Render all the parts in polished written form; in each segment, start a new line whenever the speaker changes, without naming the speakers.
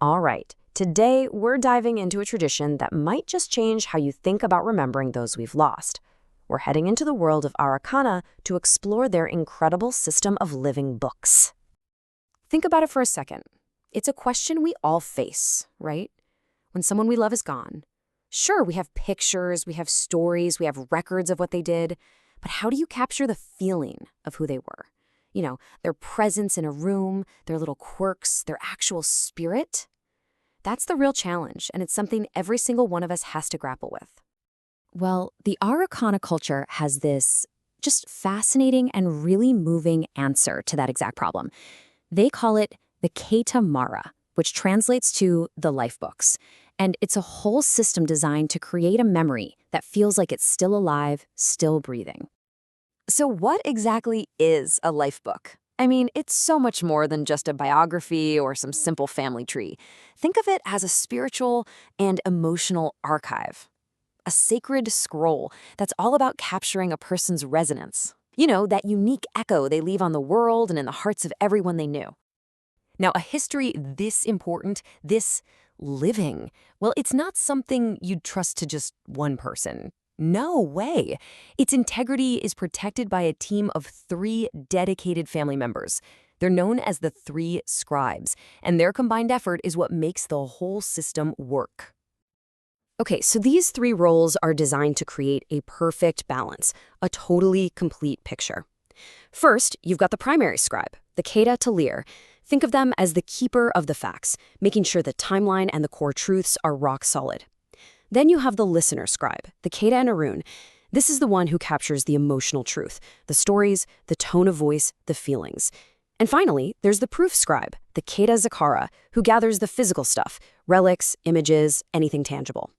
All right, today we're diving into a tradition that might just change how you think about remembering those we've lost. We're heading into the world of Arreqqana to explore their incredible system of living books. Think about it for a second. It's a question we all face, right? When someone we love is gone. Sure, we have pictures, we have stories, we have records of what they did, but how do you capture the feeling of who they were? You know, their presence in a room, their little quirks, their actual spirit? That's the real challenge, and it's something every single one of us has to grapple with. Well, the Arreqqana culture has this just fascinating and really moving answer to that exact problem. They call it the Qetamarra, which translates to the life books. And it's a whole system designed to create a memory that feels like it's still alive, still breathing. So what exactly is a life book? I mean, it's so much more than just a biography or some simple family tree. Think of it as a spiritual and emotional archive. A sacred scroll that's all about capturing a person's resonance. You know, that unique echo they leave on the world and in the hearts of everyone they knew. Now, a history this important, this living, well, it's not something you'd trust to just one person. No way. Its integrity is protected by a team of 3 dedicated family members. They're known as the 3 scribes, and their combined effort is what makes the whole system work. Okay, so these 3 roles are designed to create a perfect balance, a totally complete picture. First, you've got the primary scribe, the Qetamarra. Think of them as the keeper of the facts, making sure the timeline and the core truths are rock solid. Then you have the listener scribe, the Qhetanarii. This is the one who captures the emotional truth, the stories, the tone of voice, the feelings. And finally, there's the proof scribe, the Qetamarra, who gathers the physical stuff, relics, images, anything tangible.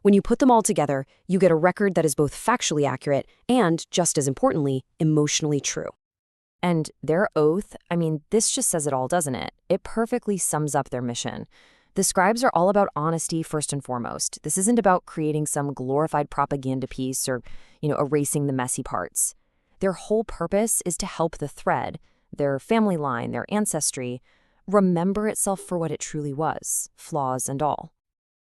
When you put them all together, you get a record that is both factually accurate and, just as importantly, emotionally true. And their oath, I mean, this just says it all, doesn't it? It perfectly sums up their mission. The scribes are all about honesty first and foremost. This isn't about creating some glorified propaganda piece or, erasing the messy parts. Their whole purpose is to help the thread, their family line, their ancestry, remember itself for what it truly was, flaws and all.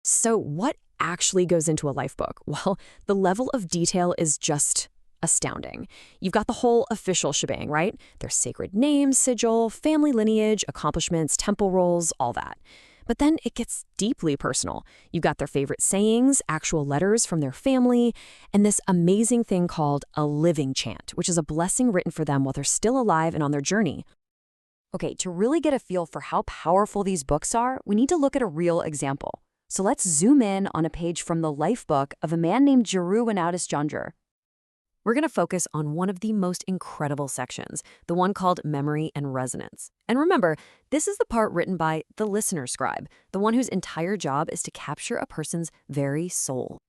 So what actually goes into a life book? Well, the level of detail is just astounding. You've got the whole official shebang, right? Their sacred names, sigil, family lineage, accomplishments, temple rolls, all that. But then it gets deeply personal. You've got their favorite sayings, actual letters from their family, and this amazing thing called a living chant, which is a blessing written for them while they're still alive and on their journey. Okay, to really get a feel for how powerful these books are, we need to look at a real example. So let's zoom in on a page from the life book of a man named Arreqqana. We're going to focus on one of the most incredible sections, the one called Memory and Resonance. And remember, this is the part written by the listener scribe, the one whose entire job is to capture a person's very soul.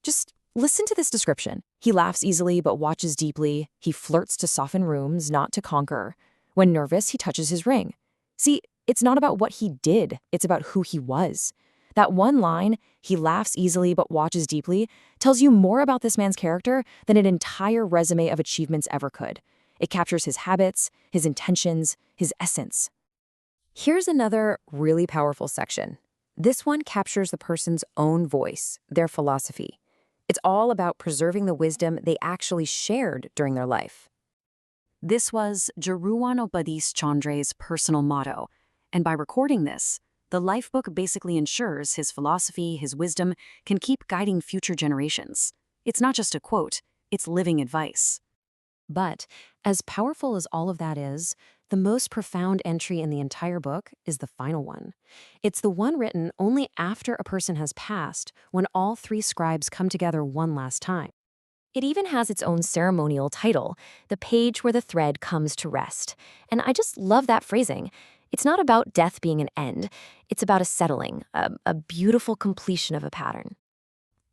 Just listen to this description. He laughs easily but watches deeply. He flirts to soften rooms, not to conquer. When nervous, he touches his ring. See, it's not about what he did, it's about who he was. That one line, he laughs easily but watches deeply, tells you more about this man's character than an entire resume of achievements ever could. It captures his habits, his intentions, his essence. Here's another really powerful section. This one captures the person's own voice, their philosophy. It's all about preserving the wisdom they actually shared during their life. This was Arreqqana's personal motto, and by recording this, the life book basically ensures his philosophy, his wisdom, can keep guiding future generations. It's not just a quote, it's living advice. But as powerful as all of that is, the most profound entry in the entire book is the final one. It's the one written only after a person has passed, when all 3 scribes come together one last time. It even has its own ceremonial title, The Page Where the Thread Comes to Rest. And I just love that phrasing. It's not about death being an end. It's about a settling, a beautiful completion of a pattern.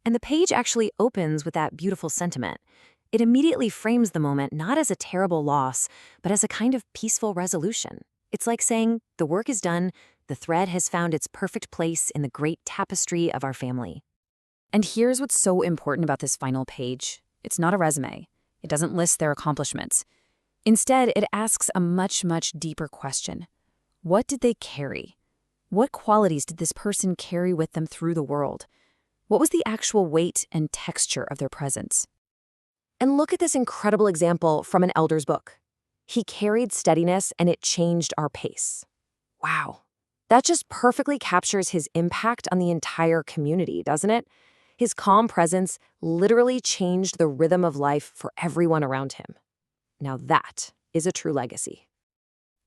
And the page actually opens with that beautiful sentiment. It immediately frames the moment not as a terrible loss, but as a kind of peaceful resolution. It's like saying, the work is done, the thread has found its perfect place in the great tapestry of our family. And here's what's so important about this final page. It's not a resume. It doesn't list their accomplishments. Instead, it asks a much, much deeper question. What did they carry? What qualities did this person carry with them through the world? What was the actual weight and texture of their presence? And look at this incredible example from an elder's book. He carried steadiness and it changed our pace. Wow. That just perfectly captures his impact on the entire community, doesn't it? His calm presence literally changed the rhythm of life for everyone around him. Now that is a true legacy.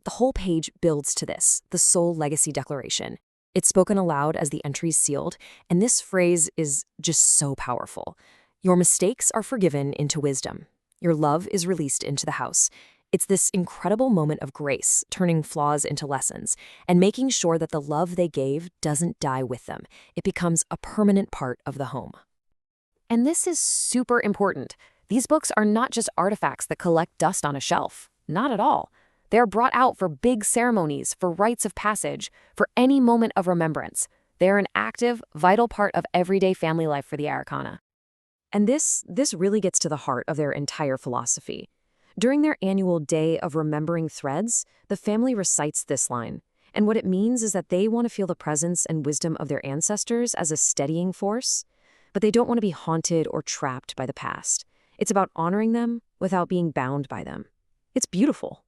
The whole page builds to this, the Soul Legacy Declaration. It's spoken aloud as the entries sealed, and this phrase is just so powerful. Your mistakes are forgiven into wisdom. Your love is released into the house. It's this incredible moment of grace, turning flaws into lessons, and making sure that the love they gave doesn't die with them. It becomes a permanent part of the home. And this is super important. These books are not just artifacts that collect dust on a shelf. Not at all. They're brought out for big ceremonies, for rites of passage, for any moment of remembrance. They're an active, vital part of everyday family life for the Arreqqana. And this really gets to the heart of their entire philosophy. During their annual Day of Remembering Threads, the family recites this line. And what it means is that they want to feel the presence and wisdom of their ancestors as a steadying force, but they don't want to be haunted or trapped by the past. It's about honoring them without being bound by them. It's beautiful.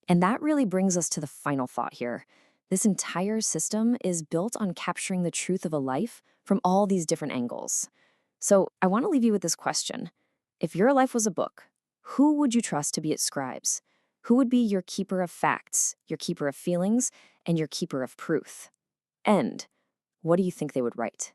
And that really brings us to the final thought here. This entire system is built on capturing the truth of a life from all these different angles. So I want to leave you with this question. If your life was a book, who would you trust to be its scribes? Who would be your keeper of facts, your keeper of feelings, and your keeper of truth? And what do you think they would write?